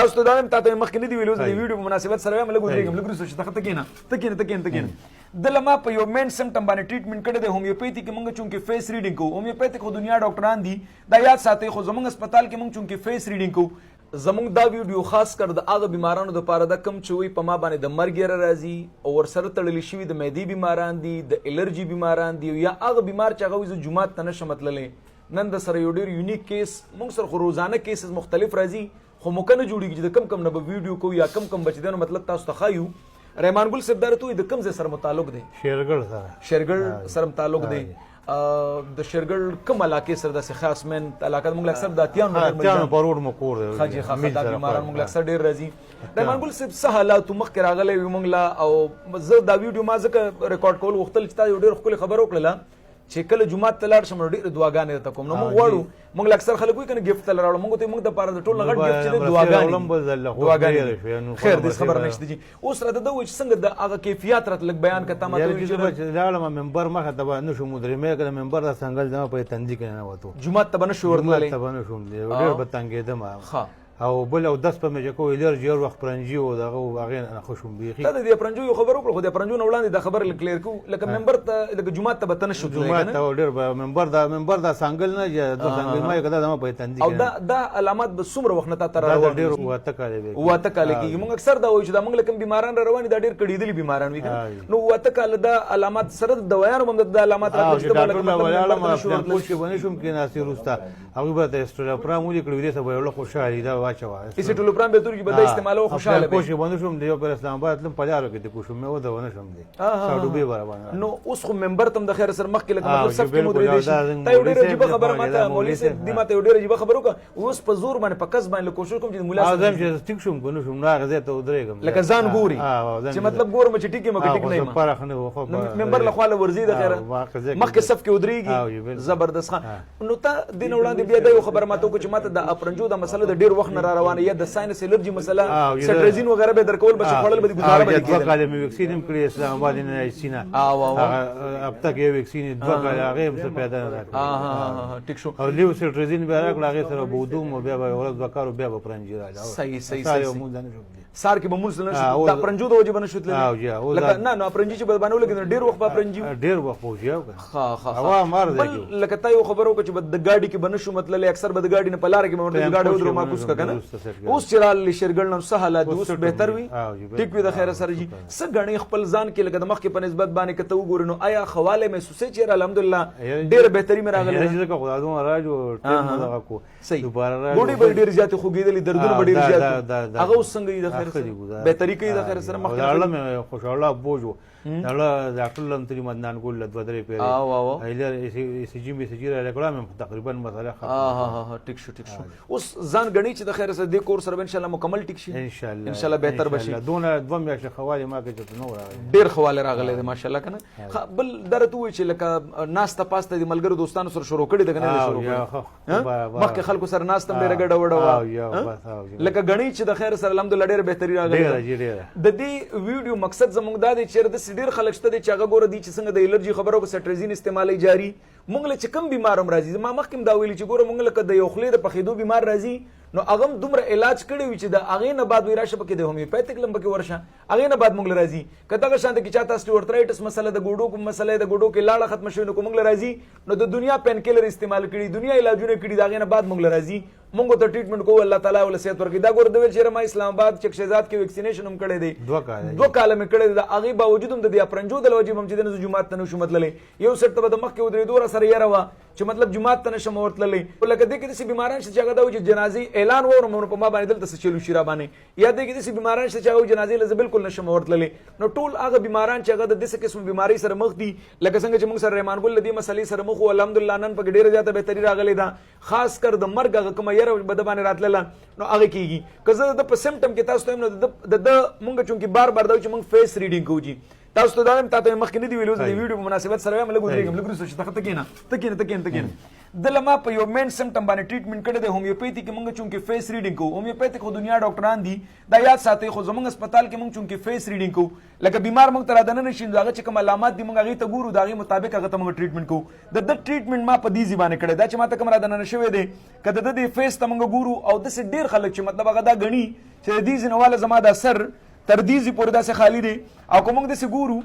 تاسو ته دا هم تاسو مخکې نه دی ویلو د ویډیو په مناسبت سره مې لګوځم لګري سوچ ته کېنه د لما په یو مین سمټم باندې ټریټمنټ کړی دی هومیوپیتھی کې موږ چونکې فیس ریډینګ کوو هومیوپیتھی خو دنیا ډاکټران دي دا یاد ساتئ خو زموږ هسپتال کې موږ چونکې فیس ریډینګ کوو زموږ دا ویډیو خاص کر د هغه بیمارانو دپاره د کم چې وي په ما باندې د مرګ یره راځي او ورسره تړلي شوي د معدې بیماران دي د الرجي بیماران دي یا هغه بیمار چې هغه وي زه جومات ته نشم تللی نن د سره یو ډېر یونیک کیس موږ سره خو روزانه کیسز مختلف راځي خو موږ نه جوړېږي چې د کم کم نه به ویډیو کوو یا کم بچ دی نو مطلب تاسو ته ښایو رحمان ګل صاحب دا راته د کوم ځای سره متعلق دی شیرګل سره تعلق دی د شیرګل کوم علاقې سره داسې خاص مین علاقه موږ اکثر د اتیانو په روډ مو کور دی خاجي خاطر بیماران موږ اکثر ډېر راځي رحمان ګل صاحب څه حالات مخکې راغلی وي موږ لا او زه دا ویډیو ما ځکه ریکارډ کول غوښتل چې تا یو ډېر ښکلې خبره وکړله چې کله جومات ته لاړ شم ډېرې دعاګانې درته کوم نو موږ غواړو موږ اکثر خلک وایي که نه ګفت ته راوړو موږ ته موږ دپاره د ټول نه غټ ګفت چې دی دعاګانې خیر دې خبره نشته جي اوس راته ده وایي چې څنګه د هغه کیفیت راته لږ بیان کړه تا ماته وایي چې لاړم منبر مخې ته به نشو مدرمې کړه منبر را څنګل زما په تندي کې ننوتو جومات ته به نشو ورتللی ته به نشم ډېر به تنګېدم او بل او دس په مې چې کوی الرجي هر وخت پرنجي و دغه هغې نه خوشم بیخي تا د دې پرنجو یو خبر وکړو خو د پرنجو نه وړاندې دا خبره کلیر کړو لکه منبر ته لکه جومات ته به ته نشو تللی جومات ته ډېر به منبر دا څنګل نه دوه څنګل ما یې که دا زما په تندي او دا علامات به څومره وخت نه تا ته دا ډېر واته کاله واته کاله کېږي موږ اکثر دا وایو چې دا موږ لکه بیماران را روان دي دا ډېر کړېدلي بیماران وي که نو واته کاله دا علامات سره د دوايانو هم د علامات راغلي ډاکټر لا ولاړم پوښ کې باندې شوم کې ناسي روستا هغه به د اسټراپرام ولي کړو دې سبا یو خوشاله دا واچوا اسټراپرام به تر کې به استعمالو خوشاله پوښ کې باندې شوم دی په اسلام آباد لم پلارو کې د کوشم مې ودا ونه شوم دی ساډو به برابر نو اوس خو منبر تم د خیر سره مخ کې لکه مطلب صف کې مدري دي ته یو ډېر عجیب خبره ماته مولوی صاحب دی ماته یو ډېر عجیب خبره وکړه اوس په زور باندې په کس باندې کوشش کوم چې مولا صاحب اعظم چې ټیک شوم کو نو شوم نه غزه ته ودرېږم لکه ځان ګوري چې مطلب ګورم چې ټیک مګ ټیک نه ما پرخ نه خو منبر له خاله ورزي د خیر مخ کې صف کې ودرېږي زبردست نو ته دین وړاندې بیا د یو خبره ماته کو چې ماته د اپرنجو د مسله د ډېر وخت نه را روانه یا د ساينس الرجي مسله سټرزین وغیرہ به درکول بچ خړل به گزاره به کېدل کله مې ویکسین هم کړی اسلام آباد نه سینا اب تک یو ویکسین دوه کله هغه هم پیدا نه راکړه ټیک شو او لیو سټرزین به راکړه هغه سره بودوم بیا به ورځ وکړو بیا به پرنجي راځي صحیح سار کې به مونږ نه دا پرنجو د وجه بنه شوتل لکه نه پرنجي چې باندې ولګي ډېر وخت به پرنجي ډېر وخت پوجیو ها هوا مار دی لکه تا یو خبرو کو چې د گاډي کې بنه شو مطلب اکثر به د گاډي نه پلار کې باندې گاډي ودرو ما کوس کنه اوس چرال شیرګل نو سهاله اوس بهتر وي ټیک وي د خیر سره جی څه غني خپل ځان کې لکه د مخ کې په نسبت باندې کته وګورئ نو آیا خواله محسوسه چې الحمدلله ډېر بهتري مې راغله چې خدای دې راجو ټیم دغه کو صحیح ګوډي به ډېر زیات خوګېدلې دردونه به ډېر زیات هغه اوس څنګه د خیر سره بهتري کوي د خیر سره مخ الله خوشاله بوجو دا ډاکټر لم تری مدنان ګول د بدرې پیری ایله سی جی می سی جی را لکړم تقریبا مسله ها ټیک شو اوس ځان غنی چې د خیر سره د کورس سره ان شاء الله مکمل ټیک شي ان شاء الله بهتر بشي دونه دوه میاشتې خواله ما کې ته نو راغلی ډیر خواله راغلی ماشاء الله کنه بل درته وای چې لکه ناس ته پاسته د ملګرو دوستانو سره شروع کړي دغه نه شروع کړي مخکې خلکو سره ناس تم ډیره ګډه وډه لکه غنی چې د خیر سره الحمدلله ډیر بهتري راغلی د دې ویډیو مقصد زموږ دا دی چې د ډېر خلک شته دي چې هغه ګوره دي چې څنګه د الرجي خبرو کو سټرزین استعمالي جاري مونږ له چې کم بیمار هم راځي ما مخکې دا ویلي چې ګوره مونږ لکه د یو خولې د پخېدو بیمار راځي نو هغه هم دومره علاج کړی وي چې د هغې نه بعد وایي راشه پکې د هومیوپیتھک لم پکې ورشه هغې نه بعد مونږ له راځي که دغه شانته کې چاته اسټیورترایټس مسله د ګوډو کوم مسله د ګوډو کې لاړه ختمه شوي نو که مونږ له راځي نو د دنیا پین کیلر استعمال کړي دنیا علاجونه کړي د هغې نه بعد مونږ له راځي مونږ ته ټریټمنټ کوو الله تعالی ول صحت ورکړي دا ګوره د ویل چې ما اسلام آباد چک شهزاد کې ویکسینیشن هم کړی دی دوه کاله مې کړی دی د هغې باوجود هم د دې اپرنجو د وجې هم چې دنه جومات ته نشو متللی یو سټ ته به د مخکې ودرېدو را سره یاره وه چې مطلب جومات ته نشم ورتللی لکه دې کې داسې بیماران شته چې هغه دا وایي چې جنازې اعلان واورم نو په ما باندې دلته څه چلو شي را باندې یا دې کې داسې بیماران شته چې هغه جنازې له زه بالکل نشم ورتللی نو ټول هغه بیماران چې هغه د داسې قسم بیمارۍ سره مخ دي لکه څنګه چې موږ سره رحمان ګل له دې مسلې سره مخ وو الحمدلله نن پکې ډېره زیاته بهتري راغلې ده خاص کر د مرګ هغه کومه یره به د باندې راتلله نو هغه کېږي که زه د په سمټم کې تاسو ته یم نو د مونږ چونکې بار بار دا چې مونږ فیس ریډینګ کوو جي تاسو ته دا هم تاسو مخکې نه دی ویلو د ویډیو په مناسبت سره مې لګوځم لګري سوچ ته کېنه د لما په یو مین سمټم باندې ټریټمنټ کړی دی هومیوپیتھی کې مونږ چونکې فیس ریډینګ کوو هومیوپیتھی خو دنیا ډاکټران دي دا یاد ساتئ خو زموږ هسپتال کې مونږ چونکې فیس ریډینګ کوو لکه بیمار مونږ ته رادننه شي نو هغه چې کوم علامات دي مونږ هغې ته ګورو د هغې مطابق هغه ته مونږ ټریټمنټ کوو د ټریټمنټ ما په دې زبانه کړی دا چې ما ته کوم رادننه شوی دی که د دې فیس ته مونږ ګورو او داسې ډېر خلک چې مطلب هغه دا ګڼي چې د دې ځینواله زما د سر تر دې پورې داسې خالی دی او که موږ داسې ګورو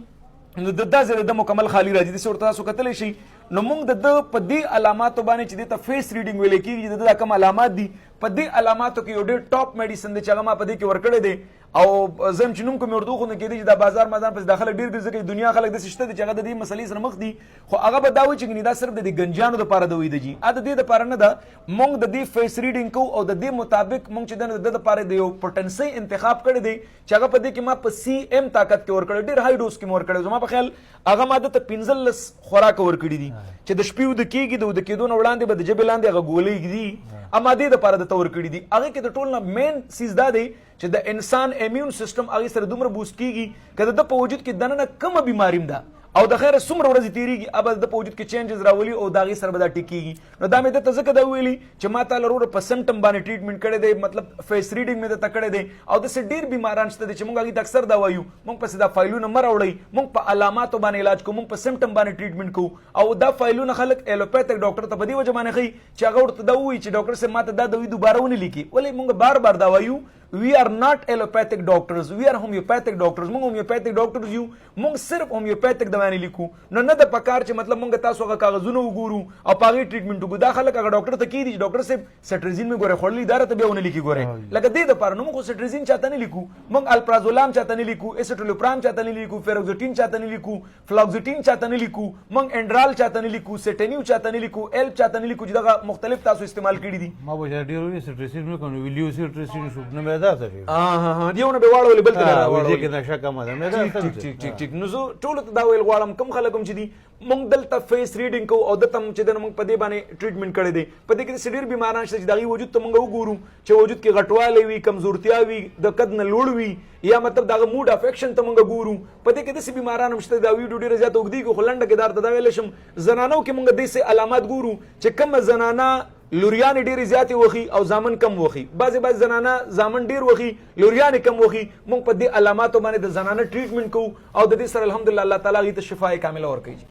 نو د دا ځای د مکمل خالی راځي داسې ورته تاسو کتلی شئ نو موږ د ده په دې علاماتو باندې چې دې ته فیس ریډینګ ویلی کېږي چې د دا کوم علامات دي په دې علاماتو کې یو ډېر ټاپ میډیسن دی چې هغه ما په دې کې ورکړی دی او زه چې نوم کوم یې ورته وښودل کېدی چې دا بازار مازار پسې دا خلک ډېر ګرځي ځکه دنیا خلک داسې شته دي چې هغه د دې مسلې سره مخ دي خو هغه به دا وایي چې ګنې دا صرف د دې ګنجانو دپاره دوی ده جي د دې دپاره نه ده موږ د دې فیس ریډینګ کوو او د دې مطابق موږ چې د ده دپاره د یو پوټنسۍ انتخاب کړی دی چې هغه په دې کې ما په سی ایم طاقت کې ورکړی ډېر هائی ډوز کې مې ورکړی زما په خیال هغه ما دته 15 خوراکه ورکړي دي چې د شپې وده کېږي د وده کېدو نه وړاندې به د ژبې لاندې هغه ګولۍ ږدي اما دې دپاره درته ورکړي دي هغې کې د ټول نه مین څیز دا دی چې د انسان امیون سیسټم هغې سره دومره بوست کېږي که د ده په وجود کې دننه کومه بیماري هم ده او د خیره څومره ورځې تېرېږي اب د په وجود کې چینجز راولي او د هغې سره به دا ټیکېږي نو دا مې درته ځکه دا ویلي چې ما تا لروره په سمټم باندې ټریټمنټ کړی دی مطلب فیس ریډینګ مې درته کړی دی او داسې ډېر بیماران شته دي چې موږ هغې ته اکثر دا وایو موږ پسې دا فایلونه مه راوړئ موږ په علاماتو باندې علاج کوو موږ په سمټم باندې ټریټمنټ کوو او دا فایلونه خلک ایلوپیتھک ډاکټر ته په دې وجه باندې ښیي چې هغه ورته دا ووایي چې ډاکټر صاحب ما ته دا دوی دوباره ونه لیکي ولې موږ بار بار دا وایو we are not allopathic doctors we are homeopathic doctors موږ homeopathic doctors یو موږ صرف homeopathic دوايانې لیکو نو نه د پکار چې مطلب موږ تاسو هغه کاغذونه وګورو او په هغې ټریټمنټ وکړو دا خلک هغه ډاکټر ته کېدي چې ډاکټر صاحب سټریزین مې ګورې خوړلي دا راته بیا ونه لیکي ګورې لکه دې دپاره نو موږ سټریزین چاته نه لیکو موږ الپرازولام چاته نه لیکو اسټولوپرام چاته نه لیکو فیروکسیټین چاته نه لیکو فلاکسیټین چاته نه لیکو موږ انډرال چاته نه لیکو سټینیو چاته نه لیکو ایلپ چاته نه لیکو چې دغه مختلف تاسو استعمال کړي دي ما به ډېر سټریزین مې کوم ویلیو سټریزین شو نه مې دا څه دیونه به واړولې بل ته راوړل کې نشه کمه ده مې دا ټیک نو زه ټولو ته دا ویل غواړم کوم خلک هم چې دي موږ دلته فیس ریډینګ کوو او دلته چې د موږ په دې باندې ټریټمنټ کړی دی په دې کې داسې ډېر بیماران شته چې د هغې وجود ته موږ وګورو چې وجود کې غټوالی وي کمزورتیا وي د قد نه لوړ وي یا مطلب د هغه موډ افیکشن ته موږ ګورو په دې کې داسې بیماران هم شته دا ویډیو ډېره زیاته اوږدېږي خو لنډه کې دا درته دا ویلی شم زنانو کې موږ داسې علامات ګورو چې کومه زنانه لوریانې ډېرې زیاتې وخي او زامن کم وخي بعضې زنانه زامن ډېر وخي لوریانې کم وخي موږ په دې علاماتو باندې د زنانه ټریټمنټ کوو او د دې سره الحمدلله الله تعالی هغې ته شفای کامله ورکوي